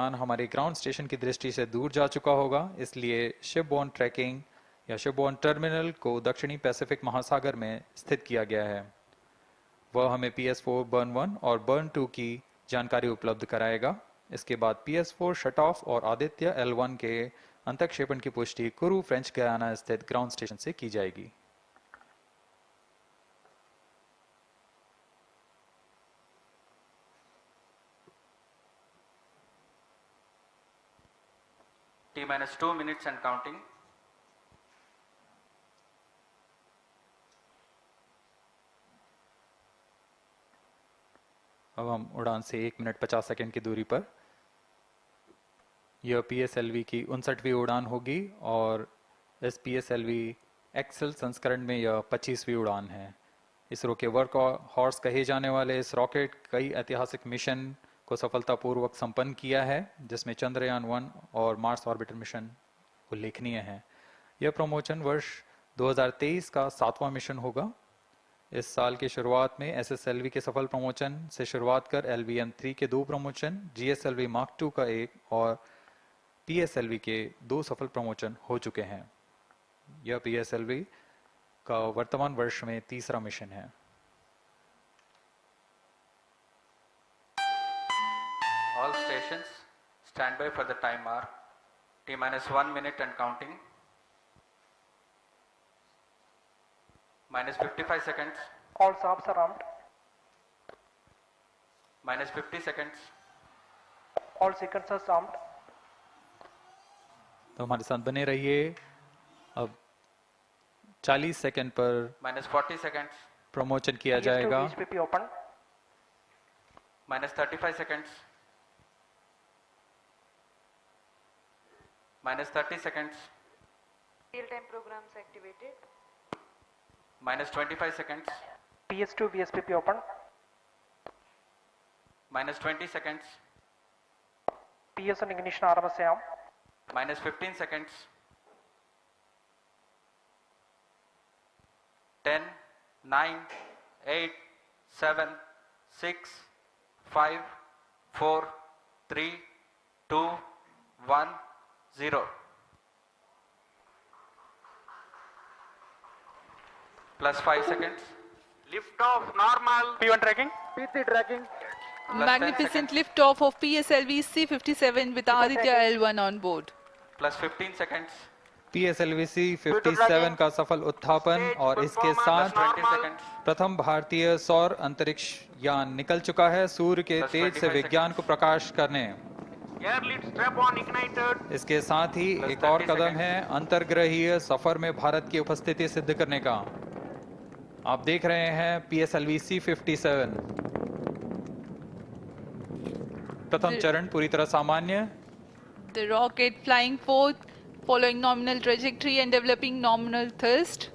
विमान हमारे ground station की दृष्टि से दूर जा चुका होगा, इसलिए शिपबोर्न ट्रैकिंग या शिपबोर्न टर्मिनल को दक्षिणी पैसिफिक महासागर में स्थित किया गया है। वह हमें PS4 बर्न 1 और बर्न 2 की जानकारी उपलब्ध कराएगा। इसके बाद PS4 शट ऑफ और आदित्य-L1 के अंतक्षेपण की पुष्टि कुरु फ्रेंच गयाना स्थित ग्राउंड स्टेशन से की जाएगी। T-2 minutes and counting. अब हम उड़ान से 1 मिनट 50 सेकंड की दूरी पर। यह PSLV की 59वीं उड़ान होगी और इस PSLV एक्सेल संस्करण में यह 25वीं उड़ान है। इसरो के वर्क हॉर्स कहे जाने वाले इस रॉकेट कई ऐतिहासिक मिशन को सफलतापूर्वक संपन्न किया है, जिसमें चंद्रयान 1 और मार्स ऑर्बिटर मिशन उल्लेखनीय है। यह प्रमोशन वर्ष 2023 का 7वां मिशन होगा। इस साल की शुरुआत में SSLV के सफल प्रमोशन से शुरुआत कर LVM-3 के 2 प्रमोशन, GSLV Mark II का 1 और PSLV के 2 सफल प्रमोशन हो चुके हैं। यह PSLV का वर्तमान वर्ष में 3रा मिशन है। All stations stand by for the time mark. T-1 minute and counting. -55 seconds. All subs are armed. -50 seconds. All sequencers armed. तो हमारे साथ बने रहिए। अब 40 सेकंड पर -40 seconds. प्रमोशन किया जाएगा। VHPP open. -35 seconds. -30 seconds. Real-time programs activated. -25 seconds. PS2 VSPP open. -20 seconds. PS on ignition RMS arm. -15 seconds. 10, 9, 8, 7, 6, 5, 4, 3, 2, 1, 0. +5 seconds. Lift off normal. P1 tracking. P3 tracking. Magnificent lift-off of PSLV-C57 with Aditya-L1 on board. +15 seconds. PSLV-C57 का सफल उत्थापन और इसके साथ 20 seconds. प्रथम भारतीय सौर अंतरिक्ष यान निकल चुका है सूर्य के Plus तेज से 25 विज्ञान को प्रकाश करने। Air lead strap on ignited. इसके साथ ही Plus एक और 30 कदम seconds. है अंतर्ग्रहीय सफर में भारत की उपस्थिति सिद्ध करने का। आप देख रहे हैं PSLV-C57 प्रथम चरण पूरी तरह सामान्य। The rocket flying forth, following nominal trajectory and developing nominal thrust.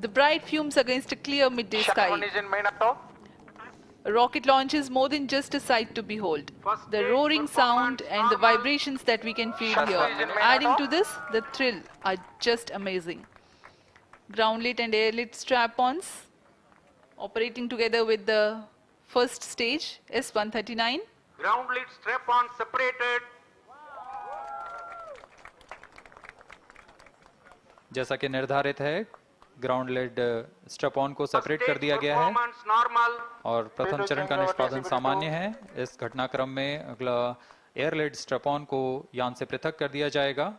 The bright fumes against a clear midday Shuttle sky. one is in main auto. A rocket launch is more than just a sight to behold. First The stage roaring sound performance and the normal. vibrations that we can feel Shuttle here. is in main Adding auto. to this, the thrill are just amazing. Ground lit and air lit strap-ons operating together with the first stage S139. Ground lead strap on separated. जैसा कि निर्धारित है, ground lead strap on को First separate कर stage दिया गया है performance normal. और प्रथम चरण का निष्पादन सामान्य है। इस घटनाक्रम में अगला एयर लेड स्ट्रैप ऑन को यान से पृथक कर दिया जाएगा।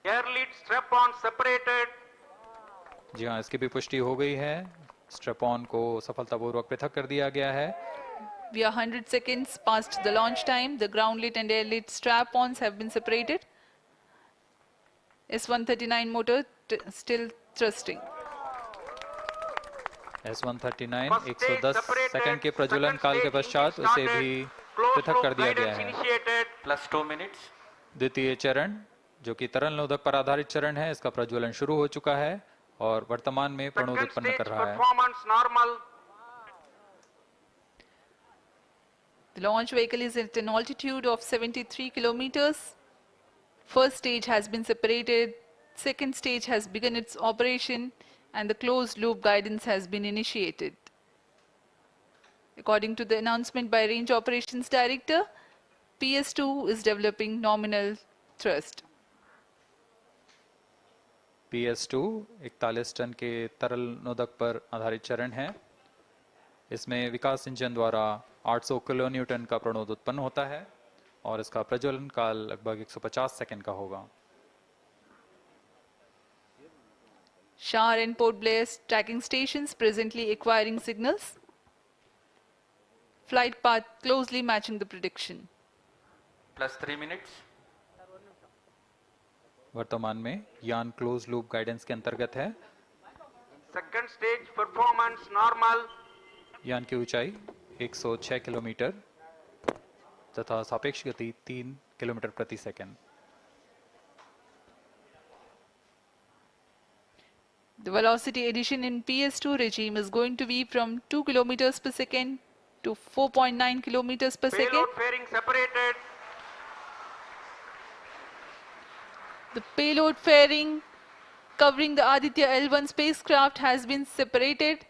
Air lead strap on separated. जी हाँ, इसकी भी पुष्टि हो गई है। स्ट्रैप ऑन को सफलतापूर्वक पृथक कर दिया गया है। We are 100 seconds past the launch time. The ground lit and air lit strap-ons have been separated. S139 motor still thrusting. S139 First stage 110 separated. Second के प्रज्वलन Second काल के stage पश्चात engine उसे started. भी Closed पृथक कर loop दिया गया guidance है। initiated. +2 minutes. द्वितीय चरण जो कि तरल नोदक पर आधारित चरण है, इसका प्रज्वलन शुरू हो चुका है और वर्तमान में प्रणोद Second उत्पन्न stage कर रहा है। performance normal. The launch vehicle is at an altitude of 73 kilometers. First stage has been separated. Second stage has begun its operation and the closed loop guidance has been initiated. According to the announcement by Range Operations Director, PS2 is developing nominal thrust. PS2 41 ton के तरल नोदक पर आधारित चरण है। इसमें विकास engine द्वारा 800 kilo Newton का प्रणोद उत्पन्न होता है और इसका प्रज्वलन काल लगभग 150 सेकंड का होगा। SHAR and Port Blair tracking stations presently acquiring signals. Flight path closely matching the prediction. Plus 3 minutes. वर्तमान में यान क्लोज लूप गाइडेंस के अंतर्गत है। Second stage performance normal. यान की ऊंचाई 106 किलोमीटर तथा सापेक्ष गति 3 किलोमीटर प्रति second. The velocity addition in PS2 regime is going to be from 2 kilometers per second to 4.9 kilometers per second. Payload fairing separated. The payload fairing covering the Aditya-L1 spacecraft has been separated.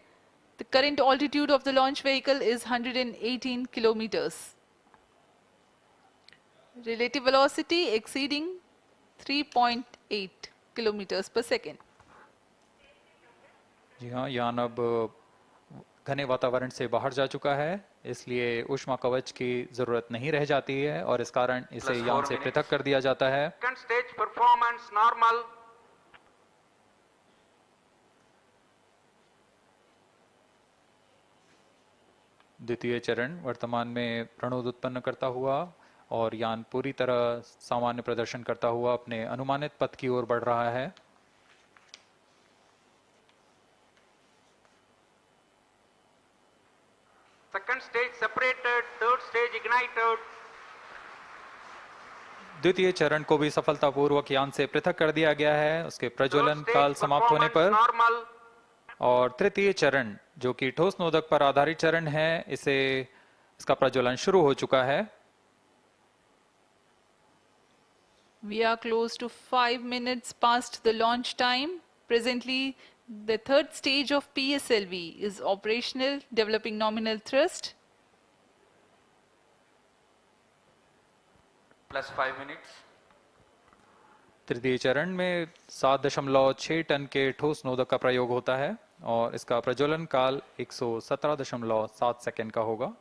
The current altitude of the launch vehicle is 118 kilometers. Relative velocity exceeding 3.8 kilometers per second. जी हाँ, यान अब घने वातावरण से बाहर जा चुका है, इसलिए ऊष्मा कवच की जरूरत नहीं रह जाती है और इस कारण इसे Plus यान 4 से minutes. पृथक कर दिया जाता है। Second stage performance normal. द्वितीय चरण वर्तमान में प्रणोद उत्पन्न करता हुआ और यान पूरी तरह सामान्य प्रदर्शन करता हुआ अपने अनुमानित पथ की ओर बढ़ रहा है। Second stage separated. Third stage ignited. द्वितीय चरण को भी सफलतापूर्वक यान से पृथक कर दिया गया है उसके प्रज्वलन Third stage काल समाप्त होने पर। performance normal. और तृतीय चरण जो कि ठोस नोदक पर आधारित चरण है, इसका प्रज्वलन शुरू हो चुका है। We are close to 5 minutes past the launch time. Presently, the third stage of PSLV is operational, developing nominal thrust. Plus 5 minutes. तृतीय चरण में 7.6 टन के ठोस नोदक का प्रयोग होता है और इसका प्रज्वलन काल 117.7 सेकंड का होगा।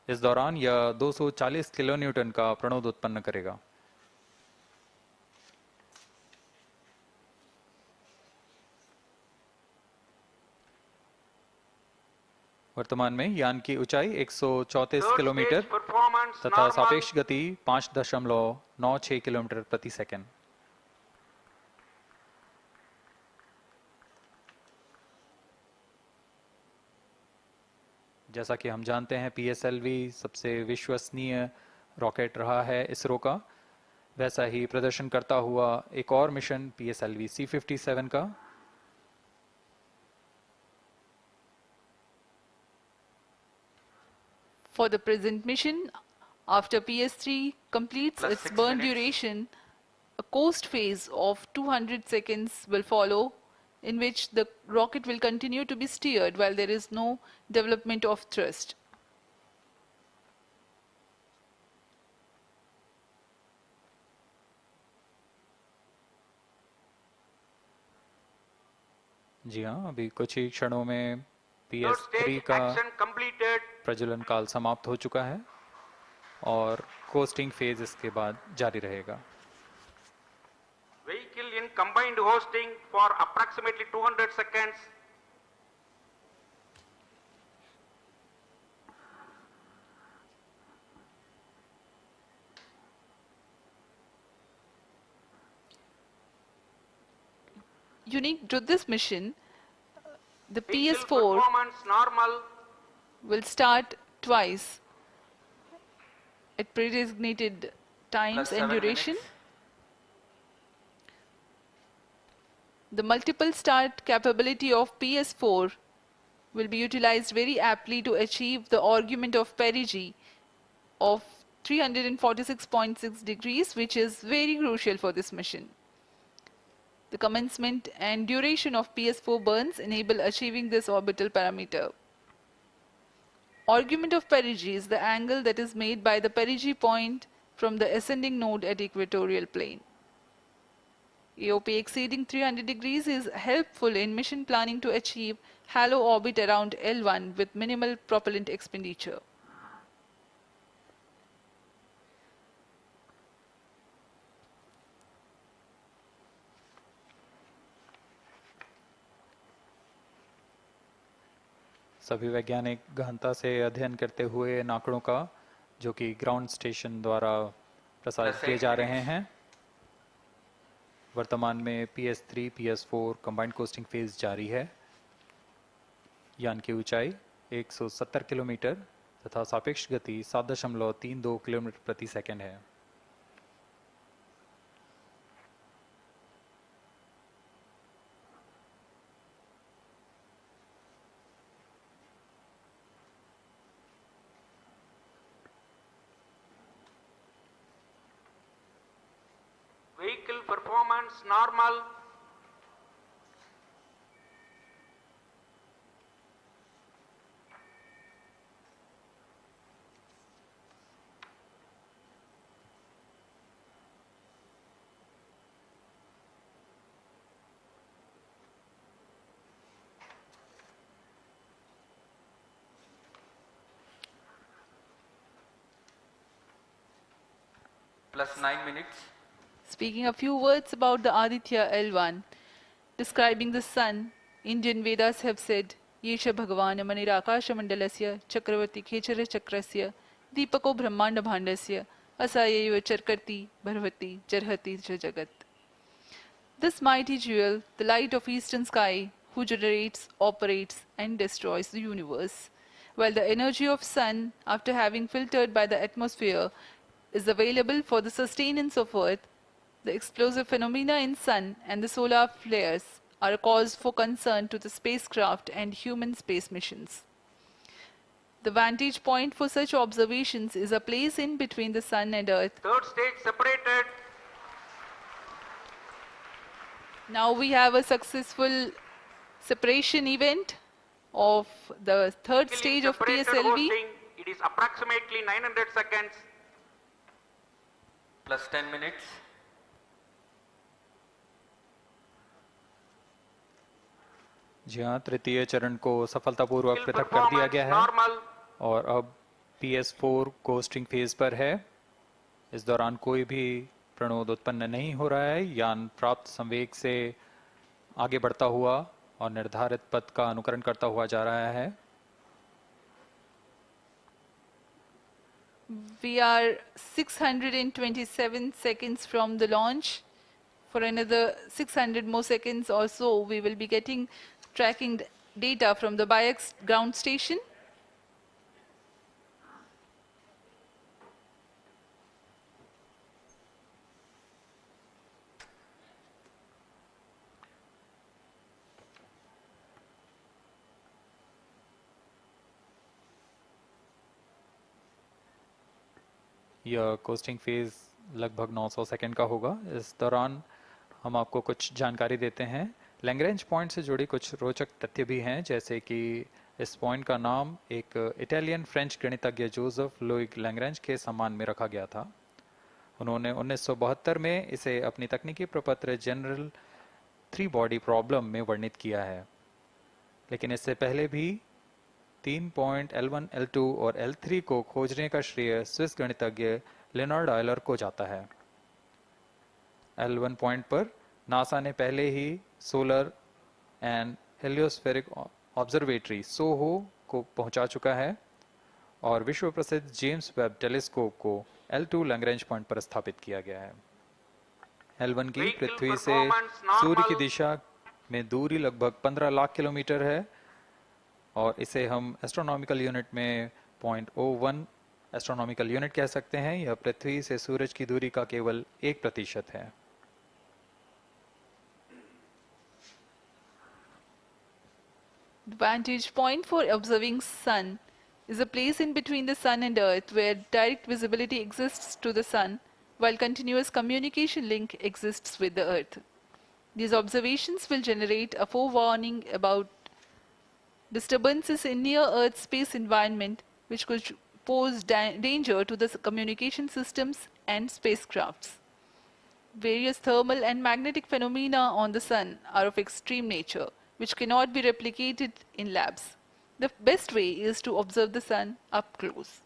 इस दौरान यह 240 किलो न्यूटन का प्रणोद उत्पन्न करेगा। वर्तमान में यान की ऊंचाई 134 Third किलोमीटर stage performance तथा normal. सापेक्ष गति 5.96 किलोमीटर प्रति सेकंड। जैसा कि हम जानते हैं PSLV सबसे विश्वसनीय रॉकेट रहा है इसरो का, वैसा ही प्रदर्शन करता हुआ एक और मिशन PSLV-C57 का। For the present mission, after PS3 completes Plus its 6 burn minutes. duration, a coast phase of 200 seconds will follow, in which the rocket will continue to be steered while there is no development of thrust. जी हाँ, अभी कुछ ही क्षणों में Third PS3 stage का action completed. प्रज्वलन काल समाप्त हो चुका है और कोस्टिंग फेज इसके बाद जारी रहेगा। Vehicle in combined hosting for approximately 200 seconds. Unique to this mission, the Vehicle PS4 performance normal. will start twice at pre-designated times Plus and 7 duration. minutes. The multiple start capability of PS4 will be utilized very aptly to achieve the argument of perigee of 346.6 degrees, which is very crucial for this mission. The commencement and duration of PS4 burns enable achieving this orbital parameter. Argument of perigee is the angle that is made by the perigee point from the ascending node at equatorial plane. AOP exceeding 300 degrees is helpful in mission planning to achieve halo orbit around L1 with minimal propellant expenditure. सभी वैज्ञानिक गहनता से अध्ययन करते हुए इन आंकड़ों का जो कि ग्राउंड स्टेशन द्वारा प्रसारित किए जा रहे हैं। वर्तमान में PS3, PS4 combined costing phase जारी है। यान की ऊंचाई 170 किलोमीटर तथा सापेक्ष गति 7.32 किलोमीटर प्रति सेकंड है। Vehicle performance normal. Plus 9 minutes. Speaking a few words about the Aditya-L1, describing the sun, Indian Vedas have said, Yesha Bhagavan Manirakasha Mandalasya Chakravarti Khechara Chakrasya Deepako Brahmanda Bhandasya Asayayva Charkarti Bharvati Jarhati Jagat. This mighty jewel, the light of eastern sky, who generates, operates and destroys the universe, while the energy of sun, after having filtered by the atmosphere, is available for the sustenance of earth. The explosive phenomena in sun and the solar flares are a cause for concern to the spacecraft and human space missions. The vantage point for such observations is a place in between the sun and earth. Third stage separated. Now we have a successful separation event of the third stage of Separated PSLV. hosting. It is approximately 900 seconds. Plus 10 minutes. जी हाँ, तृतीय चरण को सफलतापूर्वक Vehicle पृथक कर दिया performance गया है normal. और अब PS4 कोस्टिंग फेज पर है। इस दौरान कोई भी प्रणोद उत्पन्न नहीं हो रहा है। यान प्राप्त संवेग से आगे बढ़ता हुआ और निर्धारित पथ का अनुकरण करता हुआ जा रहा है। We are 627 seconds from the launch. For another 600 more seconds or so, we will be getting tracking data from the BIAX ground station. यह कोस्टिंग फेज लगभग 900 सेकंड का होगा। इस दौरान हम आपको कुछ जानकारी देते हैं। लैग्रेंज पॉइंट से जुड़ी कुछ रोचक तथ्य भी हैं, जैसे कि इस पॉइंट का नाम एक इटालियन फ्रेंच गणितज्ञ जोसेफ लुइग लैग्रेंज के सम्मान में रखा गया था। उन्होंने 1972 में इसे अपनी तकनीकी प्रपत्र जनरल 3 बॉडी प्रॉब्लम में वर्णित किया है, लेकिन इससे पहले भी 3 पॉइंट L1, L2 और L3 को खोजने का श्रेय स्विस गणितज्ञ लियोनार्ड आयलर को जाता है। L1 पॉइंट पर नासा ने पहले ही सोलर एंड हेलियोस्फेरिक ऑब्जर्वेटरी सोहो को पहुंचा चुका है और विश्व प्रसिद्ध जेम्स वेब टेलीस्कोप को L2 लैग्रेंज पॉइंट पर स्थापित किया गया है। L1 की पृथ्वी से सूर्य की दिशा में दूरी लगभग 15 लाख किलोमीटर है और इसे हम एस्ट्रोनॉमिकल यूनिट में 0.01 एस्ट्रोनॉमिकल यूनिट कह सकते हैं। यह पृथ्वी से सूरज की दूरी का केवल 1% है। The vantage point for observing sun is a place in between the sun and earth where direct visibility exists to the sun while continuous communication link exists with the earth. These observations will generate a forewarning about disturbances in near earth space environment which could pose danger to the communication systems and spacecrafts. Various thermal and magnetic phenomena on the Sun are of extreme nature, which cannot be replicated in labs. The best way is to observe the Sun up close.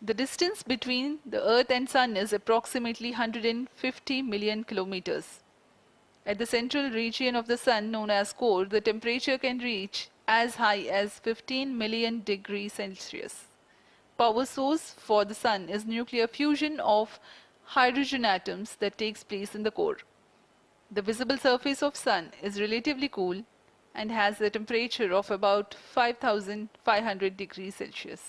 The distance between the Earth and Sun is approximately 150 million kilometers. At the central region of the Sun, known as core, the temperature can reach as high as 15 million degrees Celsius. Power source for the Sun is nuclear fusion of hydrogen atoms that takes place in the core. The visible surface of Sun is relatively cool and has a temperature of about 5,500 degrees Celsius.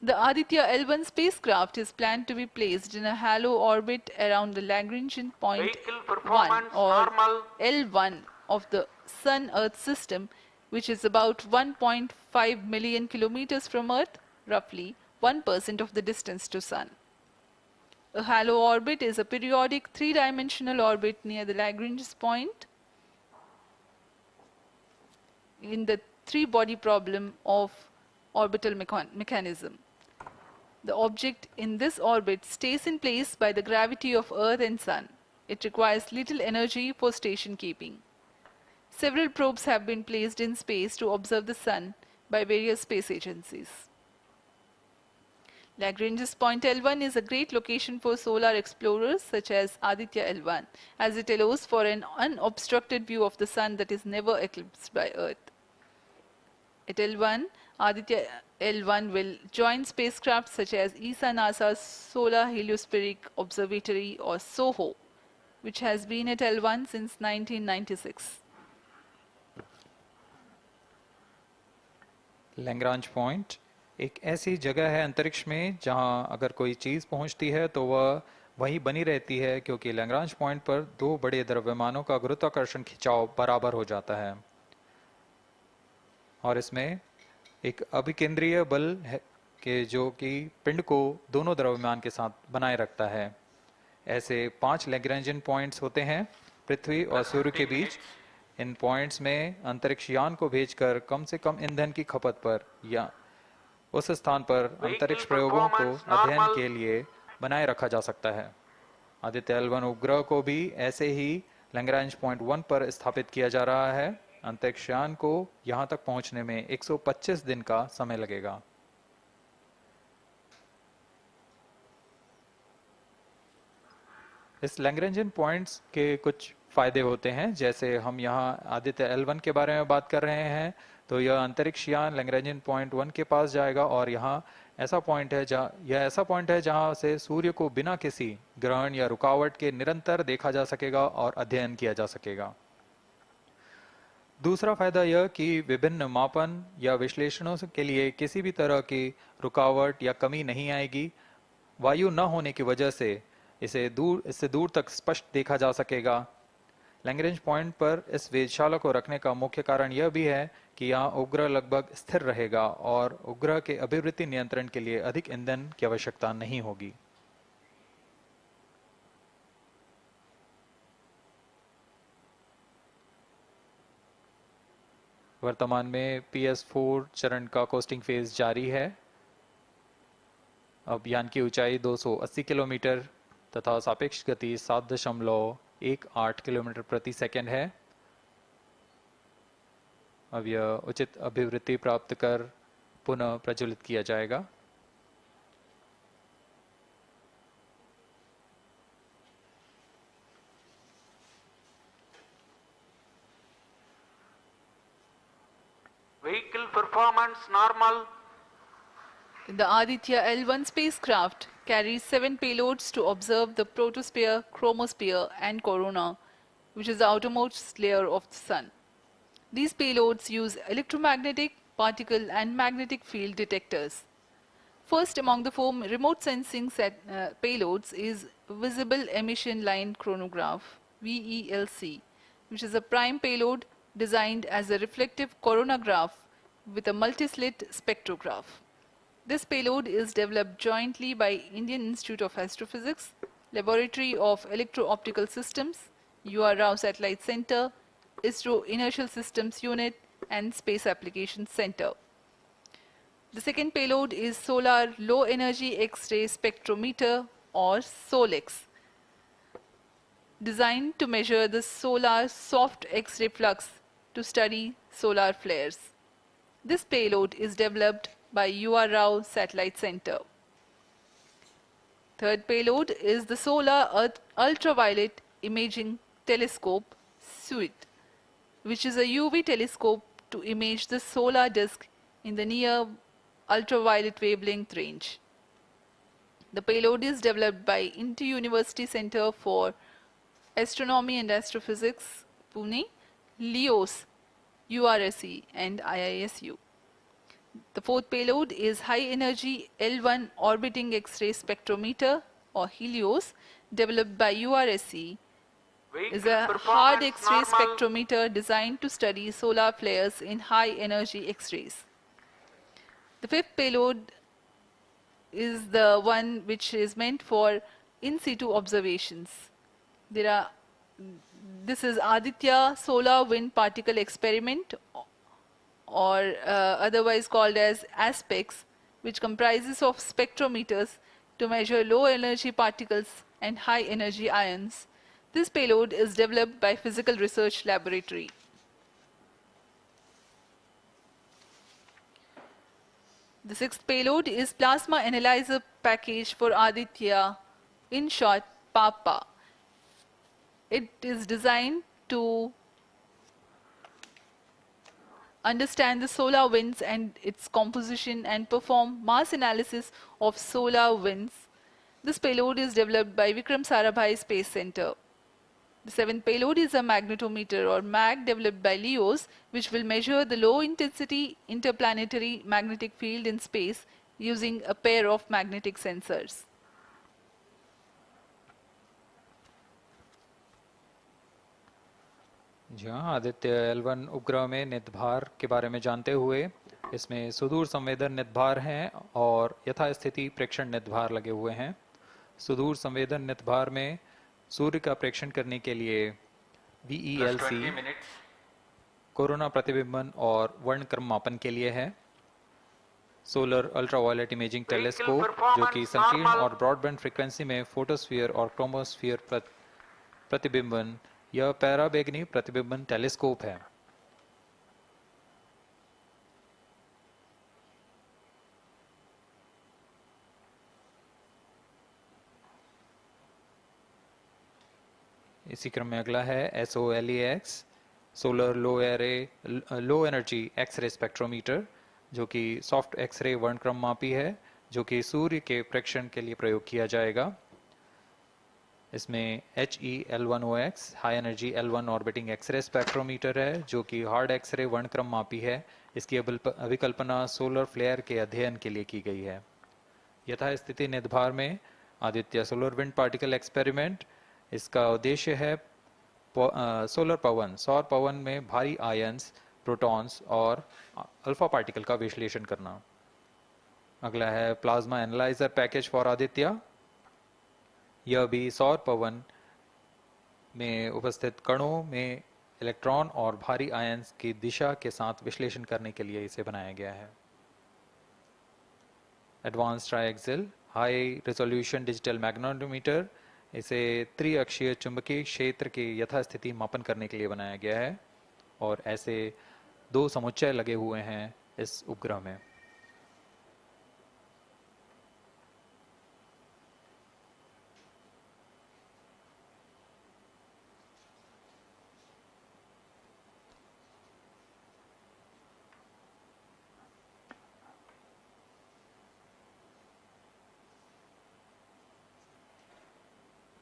The Aditya-L1 spacecraft is planned to be placed in a halo orbit around the Lagrangian point 1 or L1 of the Sun-Earth system, which is about 1.5 million kilometers from Earth, roughly 1% of the distance to Sun. A halo orbit is a periodic three-dimensional orbit near the Lagrangian point in the three-body problem of orbital mechanism. The object in this orbit stays in place by the gravity of Earth and Sun. It requires little energy for station keeping. Several probes have been placed in space to observe the Sun by various space agencies. Lagrange's point L1 is a great location for solar explorers such as Aditya-L1, as it allows for an unobstructed view of the Sun that is never eclipsed by Earth. At L1, Aditya-L1 will join spacecraft such as ESA-NASA's Solar Heliospheric Observatory or SOHO, which has been at L1 since 1996. Lagrange point एक ऐसी जगह है अंतरिक्ष में जहां अगर कोई चीज पहुंचती है तो वह वहीं बनी रहती है, क्योंकि लैग्रांज पॉइंट पर दो बड़े द्रव्यमानों का गुरुत्वाकर्षण खिंचाव बराबर हो जाता है और इसमें एक अभिकेंद्रीय बल है कि जो कि पिंड को दोनों द्रव्यमान के साथ बनाए रखता है। ऐसे 5 लैग्रेंजियन पॉइंट्स होते हैं पृथ्वी और सूर्य के बीच। इन पॉइंट्स में अंतरिक्ष यान को भेजकर कम से कम ईंधन की खपत पर या उस स्थान पर अंतरिक्ष प्रयोगों को अध्ययन के लिए बनाए रखा जा सकता है। आदित्य-L1 उपग्रह को भी ऐसे ही लैग्रांज पॉइंट 1 पर स्थापित किया जा रहा है। अंतरिक्ष यान को यहां तक पहुंचने में 125 दिन का समय लगेगा। इस लैग्रेंजियन पॉइंट्स के कुछ फायदे होते हैं, जैसे हम यहाँ आदित्य-L1 के बारे में बात कर रहे हैं तो यह अंतरिक्ष यान लैग्रेंजियन पॉइंट 1 के पास जाएगा और यहाँ ऐसा पॉइंट है जहाँ से सूर्य को बिना किसी ग्रहण या रुकावट के निरंतर देखा जा सकेगा और अध्ययन किया जा सकेगा। दूसरा फायदा यह कि विभिन्न मापन या विश्लेषणों के लिए किसी भी तरह की रुकावट या कमी नहीं आएगी। वायु न होने की वजह से इससे दूर तक स्पष्ट देखा जा सकेगा। लैग्रेंज पॉइंट पर इस वेधशाला को रखने का मुख्य कारण यह भी है कि यहाँ उपग्रह लगभग स्थिर रहेगा और उपग्रह के अभिवृत्ति नियंत्रण के लिए अधिक ईंधन की आवश्यकता नहीं होगी। वर्तमान में PS4 चरण का कोस्टिंग फेज जारी है। अब यान की ऊंचाई 280 किलोमीटर तथा सापेक्ष गति 7.18 किलोमीटर प्रति सेकंड है। अब यह उचित अभिवृत्ति प्राप्त कर पुनः प्रज्वलित किया जाएगा। Vehicle performance normal. The Aditya-L1 spacecraft carries 7 payloads to observe the protosphere, chromosphere and corona, which is the outermost layer of the Sun. These payloads use electromagnetic, particle and magnetic field detectors. First among the 4 remote sensing payloads is Visible Emission Line Chronograph, VELC, which is a prime payload designed as a reflective coronagraph with a multi-slit spectrograph. This payload is developed jointly by Indian Institute of Astrophysics, Laboratory of Electro-Optical Systems, UR Rao Satellite Center, ISRO Inertial Systems Unit, and Space Applications Center. The second payload is Solar Low Energy X-ray Spectrometer, or SOLEX, designed to measure the solar soft X-ray flux to study solar flares. This payload is developed by UR Rao Satellite Center. Third payload is the Solar Earth Ultraviolet Imaging Telescope SUIT, which is a UV telescope to image the solar disk in the near ultraviolet wavelength range. The payload is developed by Inter-University Center for Astronomy and Astrophysics, Pune, LEOS, URSE, and IISU. The fourth payload is High Energy L1 Orbiting X-ray Spectrometer, or HELIOS, developed by URSE. Is a hard X-ray spectrometer designed to study solar flares in high energy X-rays. The fifth payload is the one which is meant for in situ observations. This is Aditya Solar Wind Particle Experiment, or otherwise called as ASPEX, which comprises of spectrometers to measure low energy particles and high energy ions. This payload is developed by Physical Research Laboratory. The sixth payload is Plasma Analyzer Package for Aditya, in short PAPA. It is designed to understand the solar winds and its composition and perform mass analysis of solar winds. This payload is developed by Vikram Sarabhai Space Center. The seventh payload is a magnetometer, or MAG, developed by LEOS, which will measure the low intensity interplanetary magnetic field in space using a pair of magnetic sensors. जी हाँ, Aditya L1 उपग्रह में नितभार के बारे में जानते हुए इसमें सुदूर संवेदन नितभार हैं और यथास्थिति प्रेक्षण नितभार लगे हुए हैं। सुदूर संवेदन नितभार में सूर्य का प्रेक्षण करने के लिए VELC कोरोना प्रतिबिंबन और वर्णक्रम मापन के लिए है। सोलर अल्ट्रावायलेट इमेजिंग टेलीस्कोप, जो कि संकीर्ण और ब्रॉडबैंड फ्रीक्वेंसी में फोटोस्फीयर और क्रोमोस्फीयर प्रतिबिंबन, यह पैराबैंगनी प्रतिबिंबन टेलीस्कोप है। इसी क्रम में अगला है SOLEX, solar low energy x ray spectrometer, जो कि सॉफ्ट एक्सरे वर्णक्रम मापी है, जो कि सूर्य के प्रेक्षण के लिए प्रयोग किया जाएगा। इसमें HEL1OX high energy L1 orbiting x ray spectrometer है, जो कि हार्ड एक्सरे वर्णक्रम मापी है। इसकी अभिकल्पना सोलर फ्लेयर के अध्ययन के लिए की गई है। यथास्थिति नितभार में Aditya solar wind particle experiment, इसका उद्देश्य है सोलर पवन, सौर पवन में भारी आयंस, प्रोटॉन्स और अल्फा पार्टिकल का विश्लेषण करना। अगला है plasma analyser package for Aditya. यह भी सौर पवन में उपस्थित कणों में इलेक्ट्रॉन और भारी आयंस की दिशा के साथ विश्लेषण करने के लिए इसे बनाया गया है। Advance triaxial high resolution digital magnetometer, इसे त्रिअक्षीय चुंबकीय क्षेत्र की यथास्थिति मापन करने के लिए बनाया गया है और ऐसे 2 समुच्चय लगे हुए हैं इस उपग्रह में।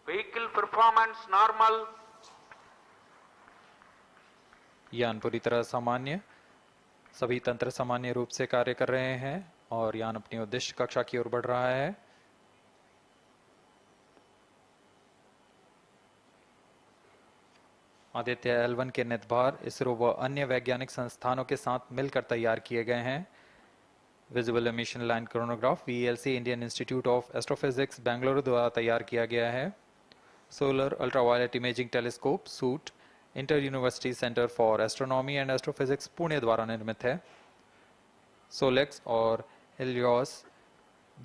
Vehicle performance normal. यान पूरी तरह सामान्य, सभी तंत्र सामान्य रूप से कार्य कर रहे हैं और यान अपनी उद्देश्य कक्षा की ओर बढ़ रहा है। आदित्य L1 के नितभार इसरो व अन्य वैज्ञानिक संस्थानों के साथ मिलकर तैयार किए गए हैं। Visible emission line chronograph VELC Indian institute of astrophysics Bengaluru द्वारा तैयार किया गया है। Solar ultraviolet imaging telescope suit inter university centre for astronomy and astrophysics Pune द्वारा निर्मित है। सोलेक्स और हेलियोस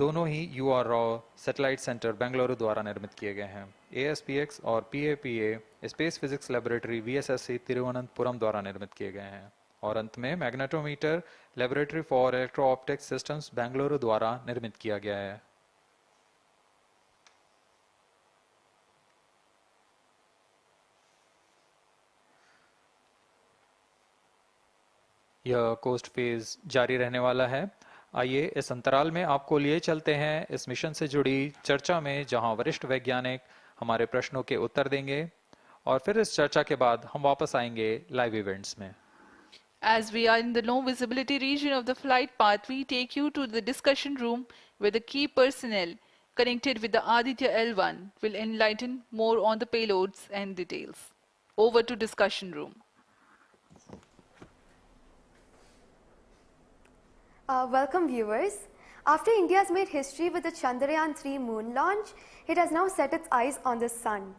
दोनों ही UR Rao satellite centre Bengaluru द्वारा निर्मित किए गए हैं। ASPX और PAPA space physics laboratory VSSC Thiruvananthapuram द्वारा निर्मित किए गए हैं। और अंत में magnetometer laboratory for electro optics systems Bengaluru द्वारा निर्मित किया गया है। यह कोस्ट फेज जारी रहने वाला है। आइए इस अंतराल में आपको लिए चलते हैं इस मिशन से जुड़ी चर्चा में, जहां वरिष्ठ वैज्ञानिक हमारे प्रश्नों के उत्तर देंगे और फिर इस चर्चा के बाद हम वापस आएंगे लाइव इवेंट्स में। As we are in the low visibility region of the flight path, we take you to the discussion room where the key personnel connected with the Aditya-L1 will enlighten more on the payloads and details. Over to discussion room. Welcome viewers. After India has made history with the Chandrayaan-3 moon launch, it has now set its eyes on the sun.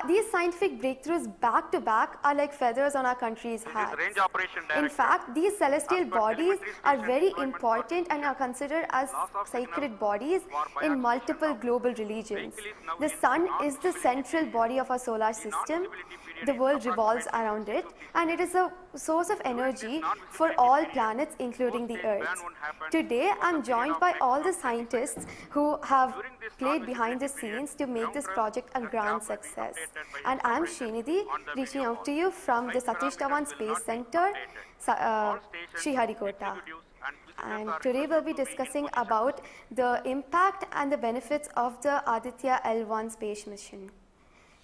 These scientific breakthroughs back to back are like feathers on our country's hats. Range operation In director. fact, these celestial As per bodies telemetry are station very deployment important purpose. and are considered as Loss of sacred signal bodies for in biaxial multiple now. global religions. Vehicle is now The in sun is the non-visibility central period. body of our solar The system. non-visibility period The is world revolves approximately around it 6 and it is a source of energy non-visibility for all period, planets including the post-stage Earth. ban won't happen Today over I'm the period joined of by time all the from 25 scientists who have During this played behind the non-visibility scenes period, to make this ground project a truth grand and staff will be success. updated by And I'm operators Srinidhi, on the reaching video out to call. you from the Flight Satish parameters Dhawan will Space not be Center, updated. All stations, Sriharikota. executives and visitors And are today we'll be requested to discussing in position. about the impact and the benefits of the Aditya-L1 space mission.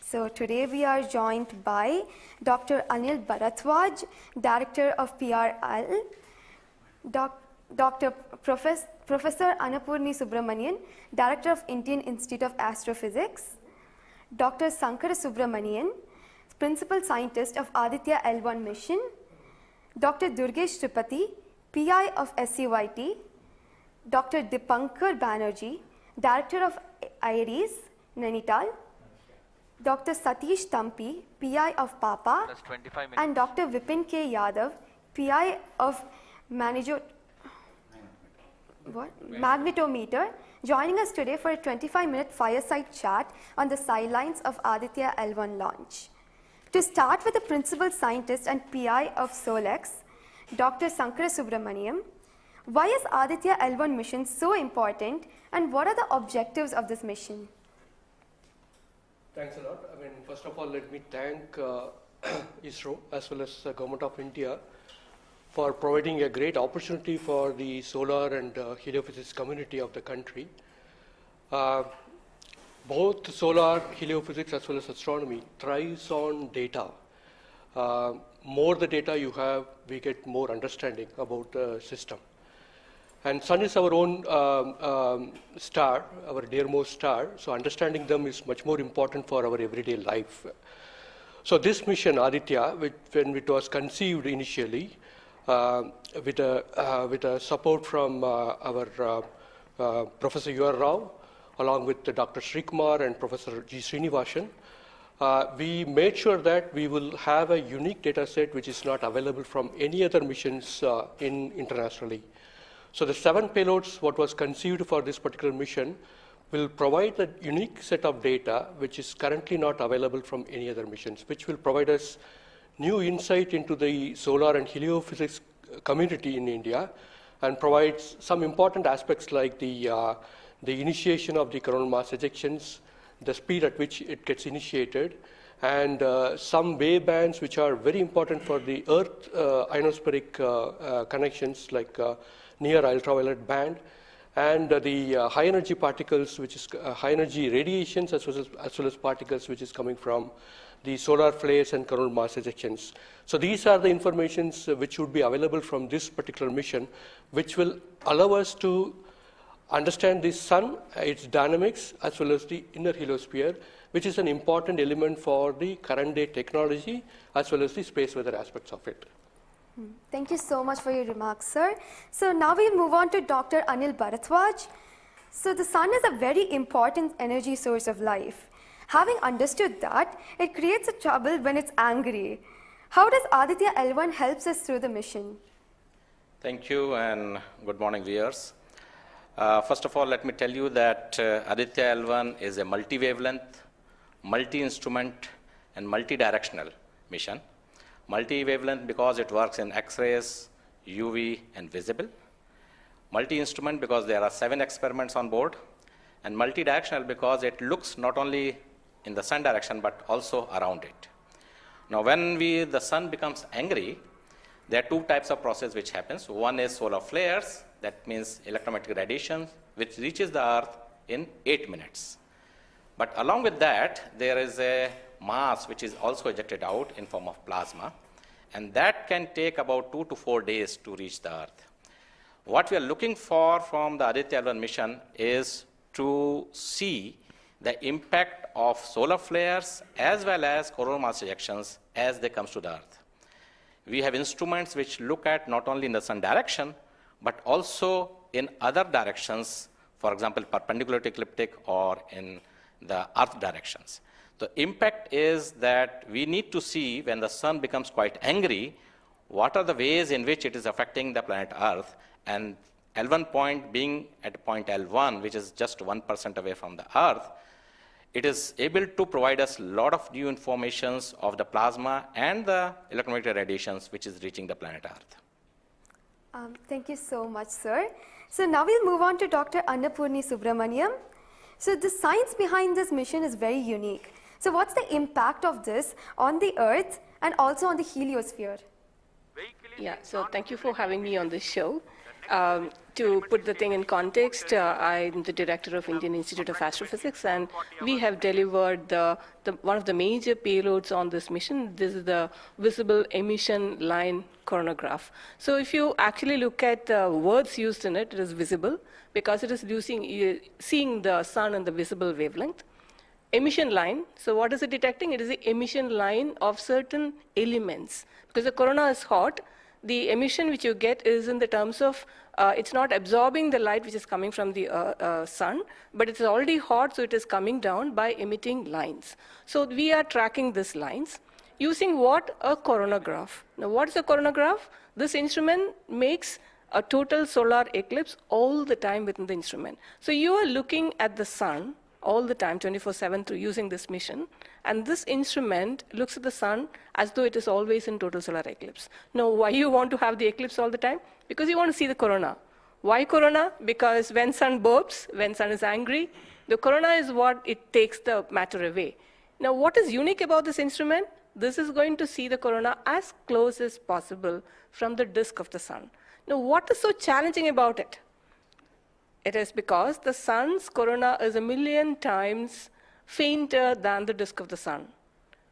So today we are joined by Dr. Anil Bharadwaj, Director of PRL, Professor Annapurni Subramanian, Director of Indian Institute of Astrophysics, Dr. Sankara Subramanian, Principal Scientist of Aditya-L1 mission, Dr. Durgesh Tripati, PI of SUIT, Dr. Dipankar Banerjee, Director of IRIS, Nainital, Dr. Satish Tampi, PI of PAPA, Plus 25 minutes. and Dr. Vipin K. Yadav, PI of Magnetometer, joining us today for a 25-minute fireside chat on the sidelines of Aditya-L1 launch. To start with the principal scientist and PI of SOLEX, Dr. Sankara Subramaniam, why is Aditya-L1 mission so important and what are the objectives of this mission? Thanks a lot. I mean, first of all, let me thank ISRO as well as the Government of India for providing a great opportunity for the solar and heliophysics community of the country. Both solar, heliophysics as well as astronomy thrives on data. More the data you have, we get more understanding about the system. And sun is our own star, our dearmost star, so understanding them is much more important for our everyday life. So this mission, Aditya, when it was conceived initially, with a support from our Professor U.R. Rao, along with Dr. Srikumar and Professor G. Srinivasan, we made sure that we will have a unique data set which is not available from any other missions internationally. So the 7 payloads, what was conceived for this particular mission, will provide a unique set of data which is currently not available from any other missions, which will provide us new insight into the solar and heliophysics community in India and provides some important aspects like the initiation of the coronal mass ejections, the speed at which it gets initiated, and some wave bands which are very important for the Earth ionospheric connections like near ultraviolet band, and the high energy particles, which is high energy radiations as well as particles which is coming from the solar flares and coronal mass ejections. So these are the informations which would be available from this particular mission, which will allow us to understand the sun, its dynamics, as well as the inner heliosphere, which is an important element for the current day technology, as well as the space weather aspects of it. Thank you so much for your remarks, sir. So now we'll move on to Dr. Anil Bharadwaj. So the sun is a very important energy source of life. Having understood that, it creates a trouble when it's angry. How does Aditya-L1 helps us through the mission? Thank you and good morning, viewers. First of all, let me tell you that Aditya-L1 is a multi-wavelength, multi-instrument, and multi-directional mission. Multi-wavelength because it works in X-rays, UV, and visible. Multi-instrument because there are 7 experiments on board. And multi-directional because it looks not only in the sun direction but also around it. Now, when the sun becomes angry, there are 2 types of process which happens. One is solar flares, that means electromagnetic radiation, which reaches the Earth in 8 minutes. But along with that, there is a mass which is also ejected out in form of plasma, and that can take about 2 to 4 days to reach the Earth. What we are looking for from the Aditya-L1 mission is to see the impact of solar flares as well as coronal mass ejections as they come to the Earth. We have instruments which look at not only in the sun direction, but also in other directions, for example, perpendicular to ecliptic or in the Earth directions. The impact is that we need to see when the sun becomes quite angry, what are the ways in which it is affecting the planet Earth, and L1 point being at point L1, which is just 1% away from the Earth, it is able to provide us a lot of new informations of the plasma and the electromagnetic radiations which is reaching the planet Earth. Thank you so much, sir. So now we'll move on to Dr. Annapurni Subramaniam. So the science behind this mission is very unique. So what's the impact of this on the Earth and also on the heliosphere? Yeah, so thank you for having me on this show. To put the thing in context, I'm the director of Indian Institute of Astrophysics, and we have delivered one of the major payloads on this mission. This is the visible emission line coronagraph. So if you actually look at the words used in it, it is visible because it is seeing the sun in the visible wavelength. Emission line, so what is it detecting? It is the emission line of certain elements. Because the corona is hot, the emission which you get is in the terms of, it's not absorbing the light which is coming from the sun, but it's already hot, so it is coming down by emitting lines. So we are tracking these lines using what? A coronagraph. Now what is a coronagraph? This instrument makes a total solar eclipse all the time within the instrument. So you are looking at the sun all the time, 24/7 through using this mission. And this instrument looks at the sun as though it is always in total solar eclipse. Now, why you want to have the eclipse all the time? Because you want to see the corona. Why corona? Because when sun burps, when sun is angry, the corona is what it takes the matter away. Now, what is unique about this instrument? This is going to see the corona as close as possible from the disk of the sun. Now, what is so challenging about it? It is because the sun's corona is 1,000,000 times fainter than the disk of the sun.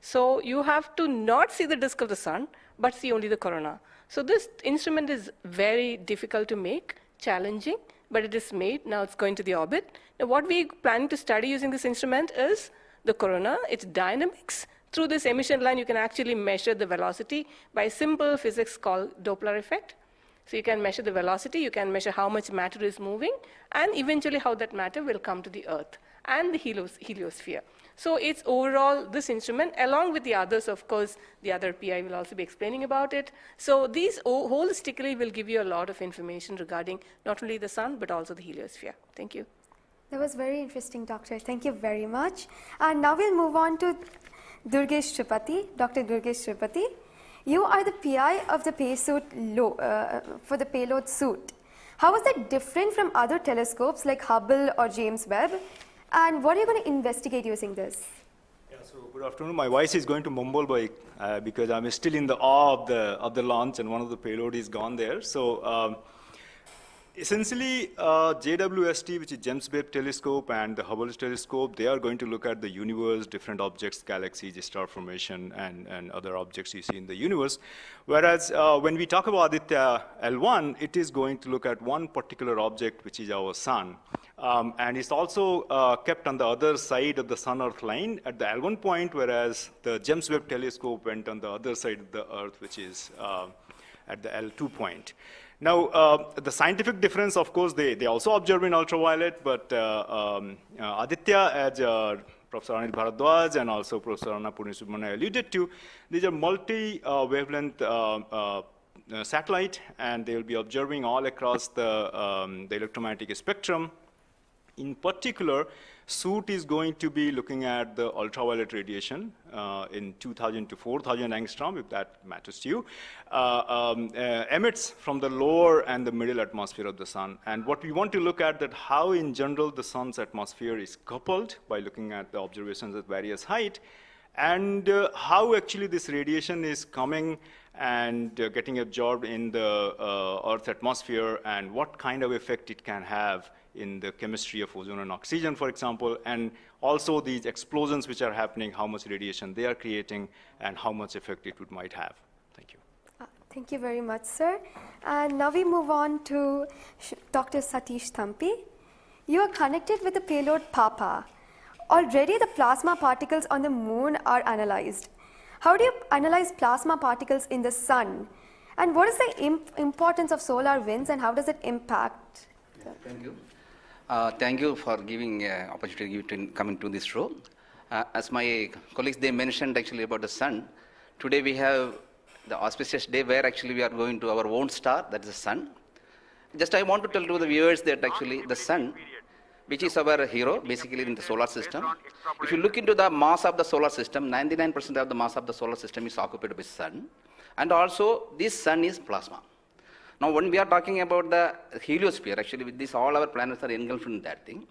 So you have to not see the disk of the sun, but see only the corona. So this instrument is very difficult to make, challenging, but it is made. Now it's going to the orbit. Now what we're planning to study using this instrument is the corona, its dynamics. Through this emission line, you can actually measure the velocity by simple physics called Doppler effect. So you can measure the velocity, you can measure how much matter is moving, and eventually how that matter will come to the Earth and the heliosphere. So it's overall this instrument, along with the others, of course, the other PI will also be explaining about it. So these holistically will give you a lot of information regarding not only the sun, but also the heliosphere. Thank you. That was very interesting, Doctor. Thank you very much. And now we'll move on to Durgesh Tripathi, Dr. Durgesh Tripathi. You are the PI of the for the payload suit. How is that different from other telescopes like Hubble or James Webb? And what are you going to investigate using this? Yeah, so good afternoon. My voice is going to mumble because I'm still in the awe of the launch, and one of the payload is gone there. So essentially, JWST, which is James Webb Telescope, and the Hubble Telescope, they are going to look at the universe, different objects, galaxies, star formation, and other objects you see in the universe. Whereas when we talk about Aditya-L1, it is going to look at one particular object, which is our sun. And it's also kept on the other side of the Sun-Earth line at the L1 point, whereas the James Webb Telescope went on the other side of the Earth, which is at the L2 point. Now, the scientific difference, of course, they also observe in ultraviolet, but Aditya, as Professor Anil Bharadwaj and also Professor Anna Purnisubramanian alluded to, these are multi-wavelength satellite, and they will be observing all across the electromagnetic spectrum. In particular, SOOT is going to be looking at the ultraviolet radiation in 2000 to 4000 angstrom, if that matters to you, emits from the lower and the middle atmosphere of the sun. And what we want to look at that how in general the sun's atmosphere is coupled by looking at the observations at various height, and how actually this radiation is coming and getting absorbed in the Earth's atmosphere, and what kind of effect it can have in the chemistry of ozone and oxygen, for example, and also these explosions which are happening, how much radiation they are creating, and how much effect it might have. Thank you. Thank you very much, sir. And now we move on to Dr. Satish Thampi. You are connected with the payload PAPA. Already the plasma particles on the moon are analyzed. How do you analyze plasma particles in the sun? And what is the importance of solar winds, and how does it impact? Thank you. Thank you for giving opportunity to come into this show. As my colleagues, they mentioned actually about the sun. Today we have the auspicious day where actually we are going to our own star, that is the sun. Just I want to tell to the viewers that actually the sun, which is our hero basically in the solar system. If you look into the mass of the solar system, 99% of the mass of the solar system is occupied by sun. And also this sun is plasma. Now, when we are talking about the heliosphere, actually with this, all our planets are engulfed in that thing.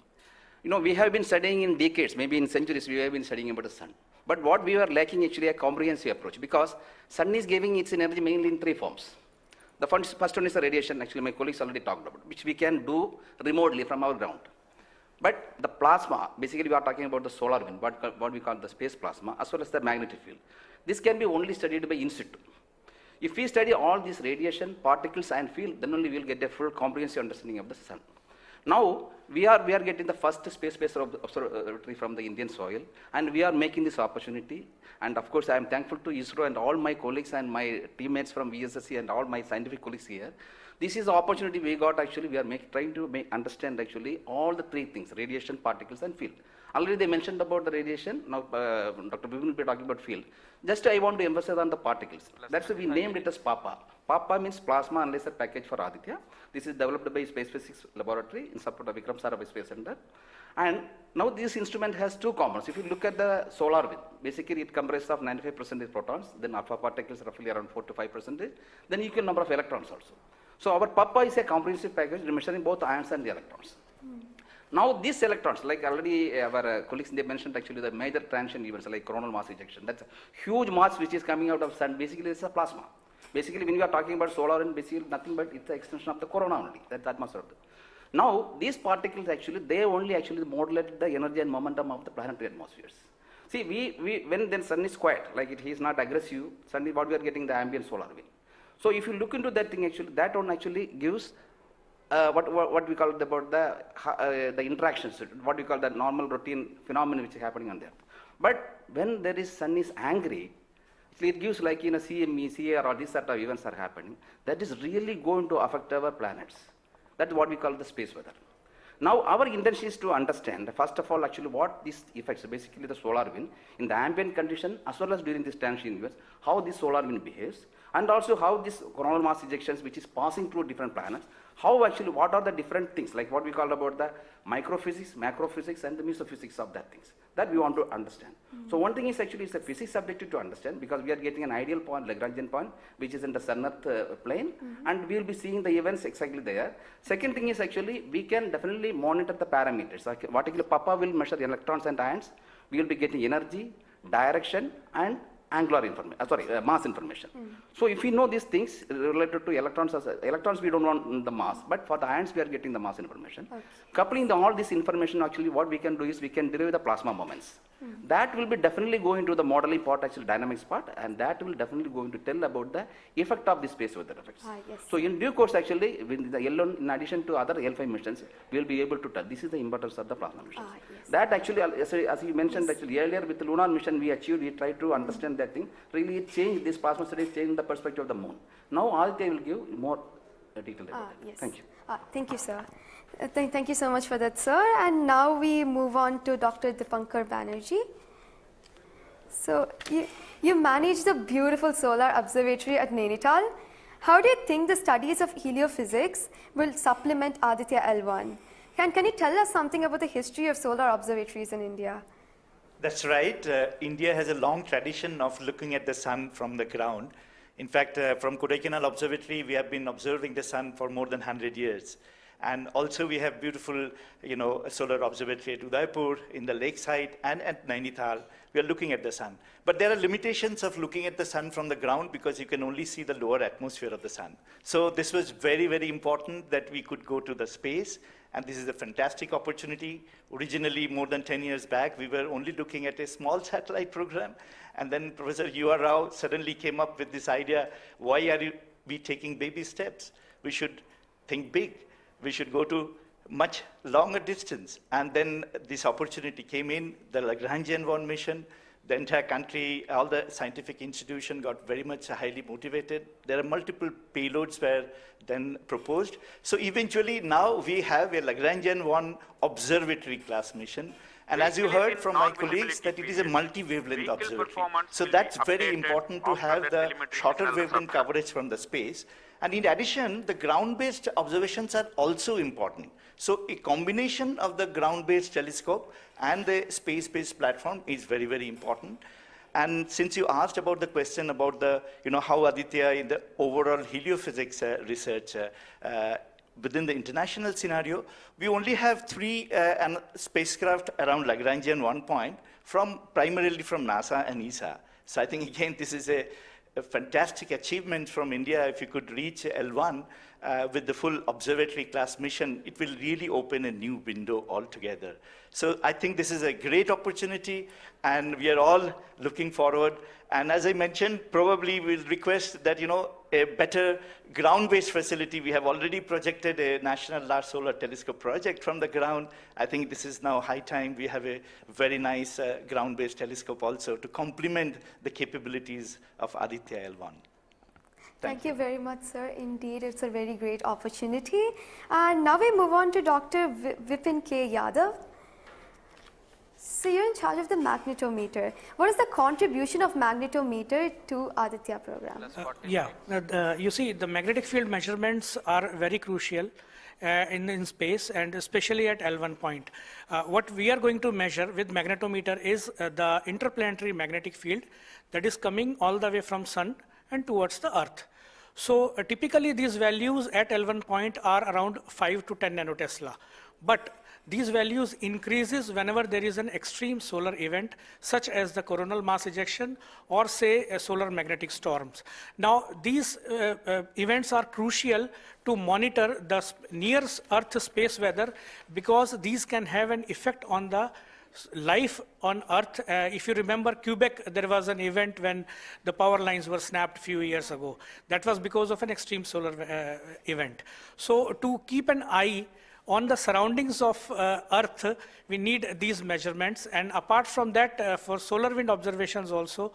You know, we have been studying in decades, maybe in centuries, we have been studying about the sun. But what we are lacking actually a comprehensive approach, because sun is giving its energy mainly in three forms. The first one is the radiation, actually my colleagues already talked about, which we can do remotely from our ground. But the plasma, basically we are talking about the solar wind, what we call the space plasma, as well as the magnetic field. This can be only studied by in situ. If we study all these radiation, particles and field, then only we will get a full comprehensive understanding of the sun. Now, we are getting the first space-based observatory from the Indian soil, and we are making this opportunity. And of course, I am thankful to ISRO and all my colleagues and my teammates from VSSC and all my scientific colleagues here. This is the opportunity we got actually, we are trying to understand actually all the three things, radiation, particles and field. Already they mentioned about the radiation, now Dr. Bibin will be talking about field. Just I want to emphasize on the particles. That's why we named it as PAPA. PAPA means Plasma Analyzer Package for Aditya. This is developed by Space Physics Laboratory in support of Vikram Sarabhai Space Center. And now this instrument has two components. If you look at the solar wind, basically it comprises of 95% protons, then alpha particles roughly around 4 to 5%, then equal number of electrons also. So our PAPA is a comprehensive package measuring both ions and the electrons. Now these electrons, like already our colleagues, they mentioned actually the major transition events like coronal mass ejection. That's a huge mass which is coming out of sun. Basically it's a plasma. Basically when we are talking about solar and basically nothing but it's the extension of the corona only. That's the atmosphere. Now these particles actually, they only actually modulate the energy and momentum of the planetary atmospheres. See, when then sun is quiet, like it is not aggressive, suddenly what we are getting the ambient solar wind. So if you look into that thing actually, that one actually gives what we call about the interactions, what we call the normal routine phenomenon which is happening on there. But when there is sun is angry, it gives like in a CME, CAR, or these sort of events are happening, that is really going to affect our planets. That's what we call the space weather. Now our intention is to understand, first of all, actually what these effects, basically the solar wind, in the ambient condition as well as during this transition events, how this solar wind behaves, and also how this coronal mass ejections which is passing through different planets, how actually, what are the different things, like what we call about the microphysics, macrophysics, and the mesophysics of that things, that we want to understand. So one thing is actually it's a physics subjective to understand, because we are getting an ideal point, Lagrangian point, which is in the sun-earth plane, and we will be seeing the events exactly there. Second thing is actually, we can definitely monitor the parameters. Like particularly PAPA will measure electrons and ions, we will be getting energy, direction, and angular information, mass information. So if we know these things related to electrons we don't want the mass, but for the ions we are getting the mass information. Coupling all this information, actually what we can do is we can derive the plasma moments. That will be definitely going to the modeling part, actually dynamics part, and that will definitely going to tell about the effect of the space weather effects. Yes. So in due course, actually, with the L1, in addition to other L5 missions, we will be able to tell. This is the importance of the plasma missions. Yes. That actually, as you mentioned, actually earlier with the lunar mission we achieved, we tried to understand that thing. Really, it changed this plasma studies, changed the perspective of the moon. Now Aditya will give more detail about it. Yes. Thank you. Thank you, sir. Thank you so much for that, sir. And now we move on to Dr. Dipankar Banerjee. So you manage the beautiful solar observatory at Nainital. How do you think the studies of heliophysics will supplement Aditya-L1? Can you tell us something about the history of solar observatories in India? That's right. India has a long tradition of looking at the sun from the ground. In fact, from Kodaikanal Observatory, we have been observing the sun for more than 100 years. And also we have beautiful, solar observatory at Udaipur, in the lakeside, and at Nainital. We are looking at the sun. But there are limitations of looking at the sun from the ground because you can only see the lower atmosphere of the sun. So this was very, very important that we could go to the space. And this is a fantastic opportunity. Originally, more than 10 years back, we were only looking at a small satellite program. And then Professor U.R. Rao suddenly came up with this idea, why are we taking baby steps? We should think big. We should go to much longer distance. And then this opportunity came in, the Lagrangian-1 mission. The entire country, all the scientific institutions got very much highly motivated. There are multiple payloads were then proposed. So eventually now we have a Lagrangian-1 observatory class mission. And as you heard from my colleagues, that it is a multi-wavelength observatory. So that's very important to have the shorter wavelength coverage from the space. And in addition, the ground-based observations are also important. So a combination of the ground-based telescope and the space-based platform is very, very important. And since you asked about the question about the, how Aditya in the overall heliophysics research within the international scenario, we only have 3 spacecraft around Lagrangian 1 point primarily from NASA and ESA. So I think again, this is a fantastic achievement from India. If you could reach L1 with the full observatory class mission, it will really open a new window altogether. So I think this is a great opportunity, and we are all looking forward. And as I mentioned, probably we'll request that, a better ground-based facility. We have already projected a National Large Solar Telescope project from the ground. I think this is now high time we have a very nice ground-based telescope also to complement the capabilities of Aditya-L1. Thank you very much, sir. Indeed, it's a very great opportunity. And now we move on to Dr. Vipin K. Yadav. So you're in charge of the magnetometer. What is the contribution of magnetometer to Aditya program? You see, the magnetic field measurements are very crucial in space, and especially at L1 point. What we are going to measure with magnetometer is the interplanetary magnetic field that is coming all the way from Sun and towards the Earth. So typically these values at L1 point are around 5 to 10 nanotesla. But these values increases whenever there is an extreme solar event, such as the coronal mass ejection or say solar magnetic storms. Now these events are crucial to monitor the near Earth space weather, because these can have an effect on the life on Earth. If you remember Quebec, there was an event when the power lines were snapped a few years ago. That was because of an extreme solar event. So to keep an eye on the surroundings of Earth, we need these measurements. And apart from that, for solar wind observations also,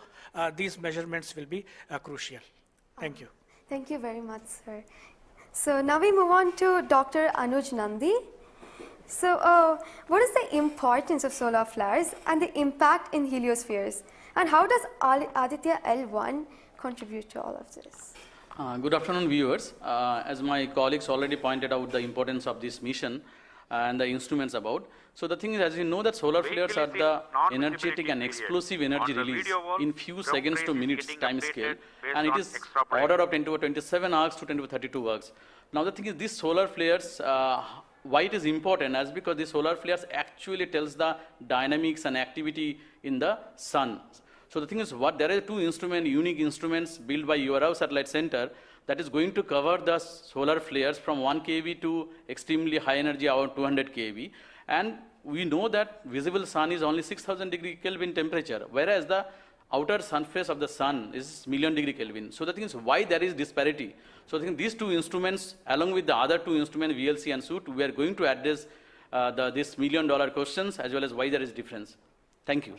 these measurements will be crucial. Thank you. Thank you very much, sir. So now we move on to Dr. Anuj Nandi. So what is the importance of solar flares and the impact in heliospheres? And how does Aditya-L1 contribute to all of this? Good afternoon, viewers. As my colleagues already pointed out the importance of this mission and the instruments about. So the thing is, as you know, that solar flares are the energetic and explosive energy release in few seconds to minutes time scale, and it is order of 10 to 27 arcs to 10 to 32 arcs. Now the thing is, these solar flares, why it is important as because the solar flares actually tells the dynamics and activity in the sun. So the thing is, there are 2 unique instruments built by URAO Satellite Center. that is going to cover the solar flares from 1 keV to extremely high energy, about 200 keV. And we know that visible sun is only 6,000 degree Kelvin temperature, whereas the outer surface of the sun is million degree Kelvin. So the thing is, why there is disparity? So I think these two instruments, along with the other two instruments, VLC and SOOT, we are going to address this $1 million questions, as well as why there is difference. Thank you.